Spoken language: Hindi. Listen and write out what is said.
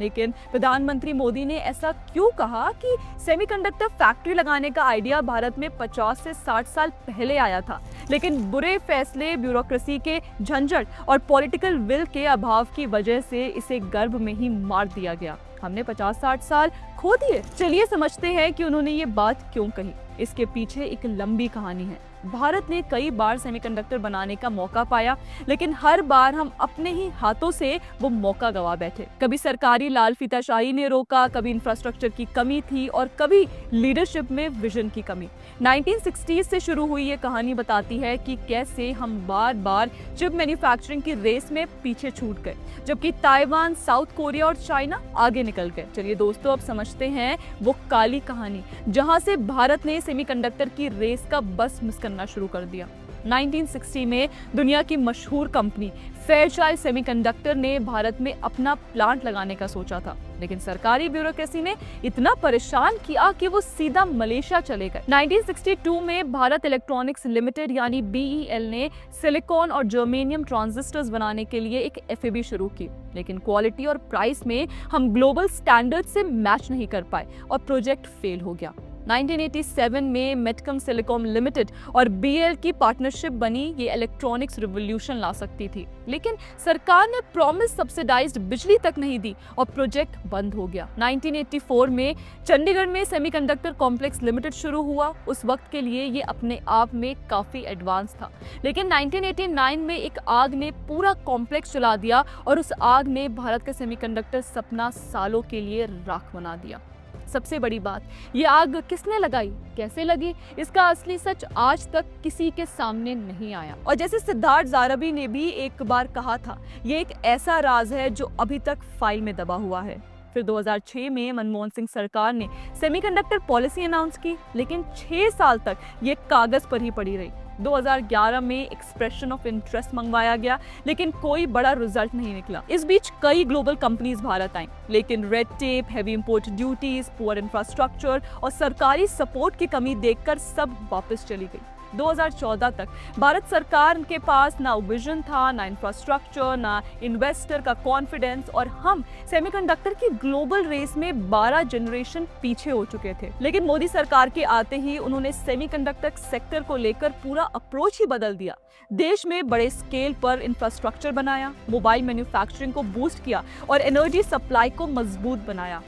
लेकिन प्रधानमंत्री मोदी ने ऐसा क्यों कहा कि सेमीकंडक्टर फैक्ट्री लगाने का आइडिया भारत में 50 से 60 साल पहले आया था, लेकिन बुरे फैसले, ब्यूरोक्रेसी के झंझट और पॉलिटिकल विल के अभाव की वजह से इसे गर्भ में ही मार दिया गया। हमने 50-60 साल खो दिए। चलिए समझते हैं कि उन्होंने ये बात क्यों कही। इसके पीछे एक लंबी कहानी है। भारत ने कई बार सेमीकंडक्टर बनाने का मौका पाया, लेकिन हर बार हम अपने ही हाथों से वो मौका गवा बैठे। कभी सरकारी लाल फीताशाही ने रोका, कभी इंफ्रास्ट्रक्चर की कमी थी और कभी लीडरशिप में विजन की कमी। 1960s से शुरू हुई ये कहानी बताती है कि कैसे हम बार बार चिप मैन्युफैक्चरिंग की रेस में पीछे छूट गए, जबकि ताइवान, साउथ कोरिया और चाइना आगे निकल गए। चलिए दोस्तों, अब समझते हैं वो काली कहानी जहां से भारत ने सेमीकंडक्टर की रेस का बस मिस करना शुरू कर दिया। 1960 में दुनिया की मशहूर कंपनी फेयरचाइल्ड सेमीकंडक्टर ने भारत में अपना प्लांट लगाने का सोचा था, लेकिन सरकारी ब्यूरोक्रेसी ने इतना परेशान किया कि वो सीधा मलेशिया चले गए। 1962 में भारत इलेक्ट्रॉनिक्स लिमिटेड यानी BEL ने सिलिकॉन और जर्मेनियम ट्रांजिस्टर्स बनाने के लिए एक FAB शुरू की, लेकिन क्वालिटी और प्राइस में हम ग्लोबल स्टैंडर्ड से मैच नहीं कर पाए और प्रोजेक्ट फेल हो गया। 1987 में मेटकम सिलिकॉन लिमिटेड और BEL की पार्टनरशिप बनी। ये इलेक्ट्रॉनिक्स रिवॉल्यूशन ला सकती थी, लेकिन सरकार ने प्रॉमिस सब्सिडाइज्ड बिजली तक नहीं दी और प्रोजेक्ट बंद हो गया। 1984 में चंडीगढ़ में सेमीकंडक्टर कॉम्प्लेक्स लिमिटेड शुरू हुआ। उस वक्त के लिए ये अपने आप में काफी एडवांस था, लेकिन 1989 में एक आग ने पूरा कॉम्प्लेक्स जला दिया और उस आग ने भारत का सेमीकंडक्टर सपना सालों के लिए राख बना दिया। सबसे बड़ी बात, ये आग किसने लगाई, कैसे लगी, इसका असली सच आज तक किसी के सामने नहीं आया। और जैसे सिद्धार्थ ज़ारबी ने भी एक बार कहा था, ये एक ऐसा राज है जो अभी तक फाइल में दबा हुआ है। फिर 2006 में मनमोहन सिंह सरकार ने सेमीकंडक्टर पॉलिसी अनाउंस की, लेकिन 6 साल तक ये कागज पर ही पड़ी रही। 2011 में एक्सप्रेशन ऑफ इंटरेस्ट मंगवाया गया, लेकिन कोई बड़ा रिजल्ट नहीं निकला। इस बीच कई ग्लोबल कंपनीज भारत आईं, लेकिन red tape, heavy import duties, poor infrastructure और सरकारी सपोर्ट की कमी देखकर सब वापस चली गई। 2014 तक भारत सरकार के पास ना विजन था, ना इंफ्रास्ट्रक्चर, ना इन्वेस्टर का कॉन्फिडेंस, और हम सेमीकंडक्टर की ग्लोबल रेस में 12 जनरेशन पीछे हो चुके थे। लेकिन मोदी सरकार के आते ही उन्होंने सेमीकंडक्टर सेक्टर को लेकर पूरा अप्रोच ही बदल दिया। देश में बड़े स्केल पर इंफ्रास्ट्रक्चर बनाया, मोबाइल मैन्युफैक्चरिंग को बूस्ट किया और एनर्जी सप्लाई को मजबूत बनाया।